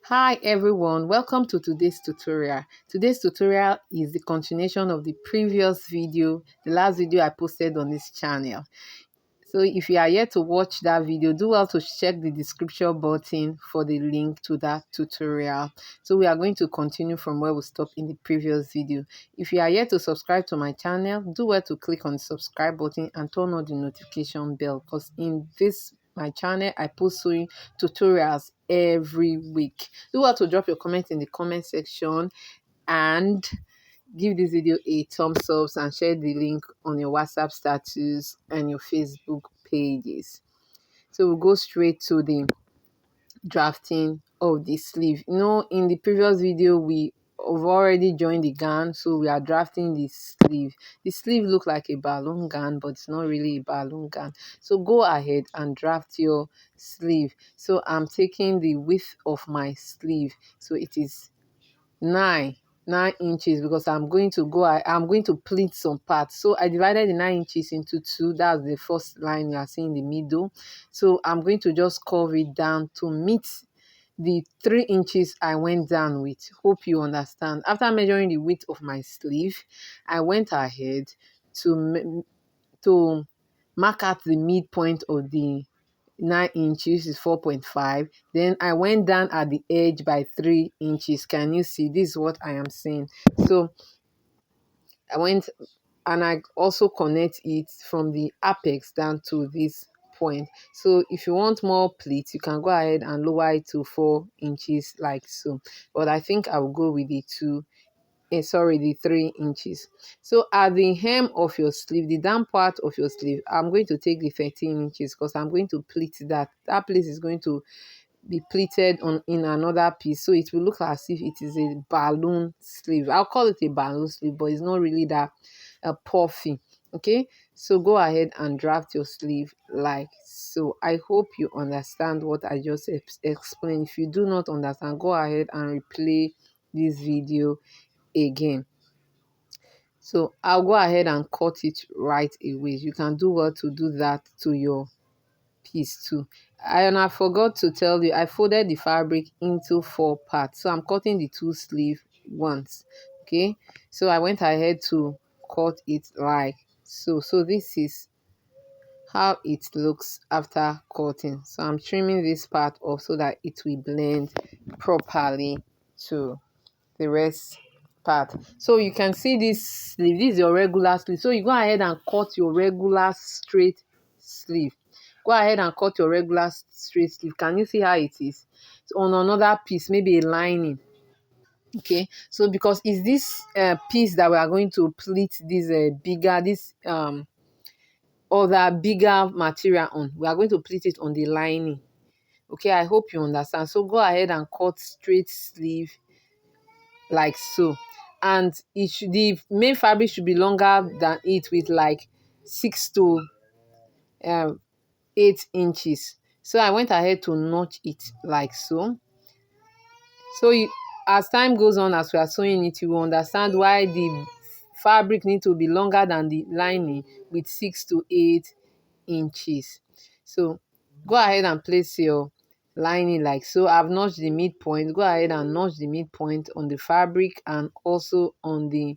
Hi everyone, welcome to today's tutorial. Today's tutorial is the continuation of the previous video, the last video I posted on this channel. So if you are yet to watch that video, do well to check the description button for the link to that tutorial. So we are going to continue from where we stopped in the previous video. If you are yet to subscribe to my channel, do well to click on the subscribe button and turn on the notification bell, because in this my channel I post sewing tutorials every week. Do well to drop your comment in the comment section and give this video a thumbs up and share the link on your WhatsApp status and your Facebook pages. So we'll go straight to the drafting of the sleeve. In the previous video we have already joined the gown, so we are drafting the sleeve. The sleeve look like a balloon gown, but it's not really a balloon gown. So go ahead and draft your sleeve. So I'm taking the width of my sleeve, so it is 9 inches, because I'm going to pleat some parts. So I divided the 9 inches into two. That's the first line you are seeing in the middle. So I'm going to just curve it down to meet the 3 inches I went down with. Hope you understand. After measuring the width of my sleeve, I went ahead to mark out the midpoint of the 9 inches is 4.5. Then I went down at the edge by 3 inches. Can you see? This is what I am saying. So I went and I also connect it from the apex down to this point. So if you want more pleats, you can go ahead and lower it to 4 inches like so. But I think I will go with the 3 inches. So at the hem of your sleeve, the down part of your sleeve, I'm going to take the 13 inches because I'm going to pleat that place is going to be pleated on in another piece, so it will look as if it is a balloon sleeve. I'll call it a balloon sleeve, but it's not really that puffy. Okay, so go ahead and draft your sleeve like so. I hope you understand what I just explained. If you do not understand, go ahead and replay this video again. So I'll go ahead and cut it right away. You can do well to do that to your piece too. And I forgot to tell you, I folded the fabric into 4 parts, so I'm cutting the two sleeve once. Okay, so I went ahead to cut it like so this is how it looks after cutting. So I'm trimming this part off so that it will blend properly to the rest part. So you can see this sleeve, this is your regular sleeve. So you go ahead and cut your regular straight sleeve. Go ahead and cut your regular straight sleeve. Can you see how it is? So on another piece, maybe a lining. Okay, so because it's this piece that we are going to pleat this other bigger material on, we are going to pleat it on the lining. Okay, I hope you understand. So go ahead and cut straight sleeve like so, and the main fabric should be longer than it with like 6 to 8 inches. So I went ahead to notch it like so. So as time goes on, as we are sewing it, you will understand why the fabric need to be longer than the lining with 6 to 8 inches. So go ahead and place your lining like so. I've notched the midpoint. Go ahead and notch the midpoint on the fabric and also on the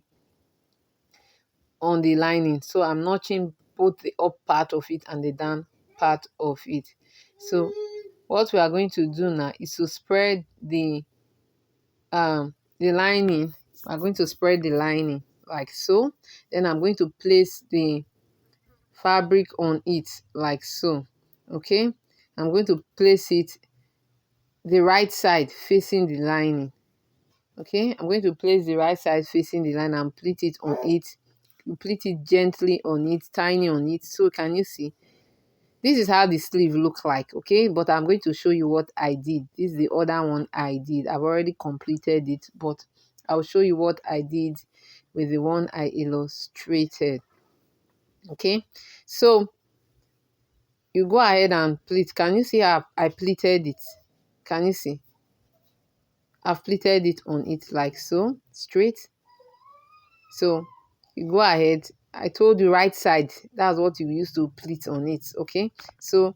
lining. So I'm notching both the up part of it and the down part of it. So what we are going to do now is to spread the lining. I'm going to spread the lining like so. Then I'm going to place the fabric on it like so. Okay, I'm going to place it the right side facing the lining. Okay, I'm going to place the right side facing the line and pleat it on it. You pleat it gently on it, tiny on it. So can you see? This is how the sleeve look like. Okay, but I'm going to show you what I did. This is the other one I did. I've already completed it, but I'll show you what I did with the one I illustrated. Okay, so you go ahead and pleat. Can you see how I pleated it? Can you see? I've pleated it on it like so, straight. So you go ahead. I told you right side. That's what you use to pleat on it. Okay, so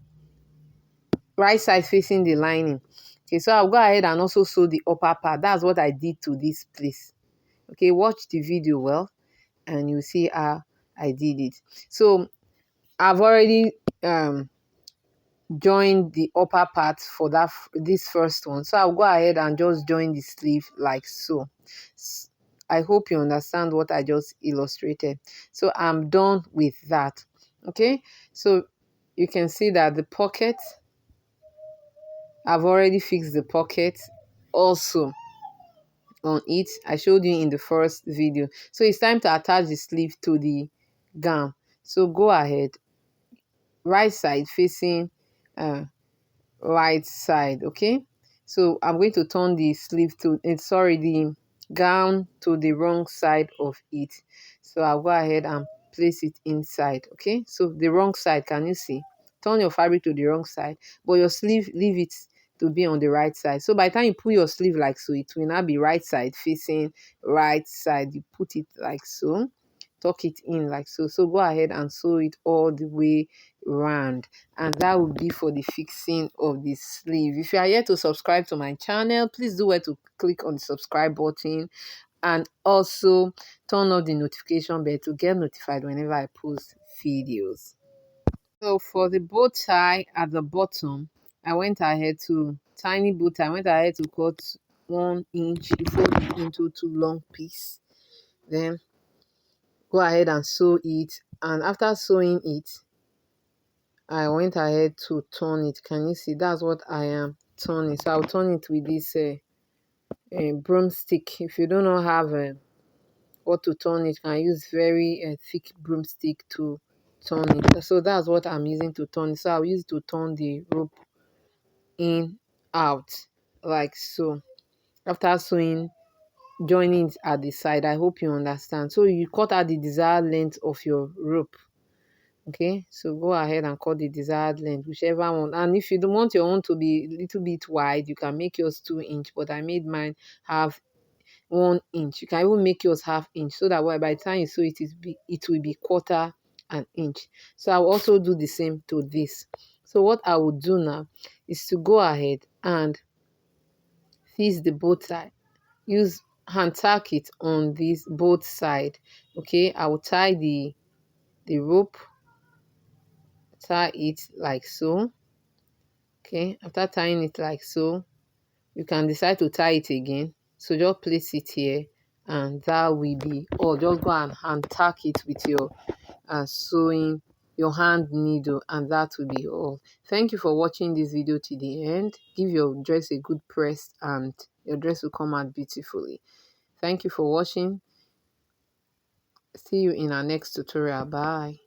right side facing the lining. Okay, so I'll go ahead and also sew the upper part. That's what I did to this place. Okay, watch the video well and you see how I did it. So I've already joined the upper part for this first one. So I'll go ahead and just join the sleeve like so. I hope you understand what I just illustrated. So I'm done with that. Okay, so you can see that the pocket, I've already fixed the pocket also on it. I showed you in the first video. So it's time to attach the sleeve to the gown. So go ahead, right side facing uh, right side. Okay, so I'm going to turn the sleeve to the gown to the wrong side of it. So I'll go ahead and place it inside. Okay, so the wrong side, can you see? Turn your fabric to the wrong side, but your sleeve, leave it to be on the right side. So by the time you put your sleeve like so, it will now be right side facing right side. You put it like so, tuck it in like so. So go ahead and sew it all the way round, and that would be for the fixing of the sleeve. If you are yet to subscribe to my channel, please do well to click on the subscribe button and also turn on the notification bell to get notified whenever I post videos. So for the bow tie at the bottom, I went ahead to tiny bow tie. I went ahead to cut 1 inch, fold it into two long pieces. Then go ahead and sew it, and after sewing it, I went ahead to turn it. Can you see? That's what I am turning. So I'll turn it with this broomstick. If you do not have what to turn it, you can use very thick broomstick to turn it. So that's what I'm using to turn it. So I'll use it to turn the rope in, out, like so. After sewing, joining it at the side. I hope you understand. So you cut out the desired length of your rope. Okay, so go ahead and cut the desired length, whichever one. And if you don't want your own to be a little bit wide, you can make yours 2 inch, but I made mine have 1 inch. You can even make yours half inch, so that by the time you sew it, it will be quarter an inch. So I will also do the same to this. So what I will do now is to go ahead and fix the bow tie. Use hand tack it on this both side. Okay, I will tie the rope, tie it like so. Okay, after tying it like so, you can decide to tie it again. So just place it here, and that will be all. Just go and hand tack it with your sewing, your hand needle, and that will be all. Thank you for watching this video to the end. Give your dress a good press and your dress will come out beautifully. Thank you for watching. See you in our next tutorial. Bye.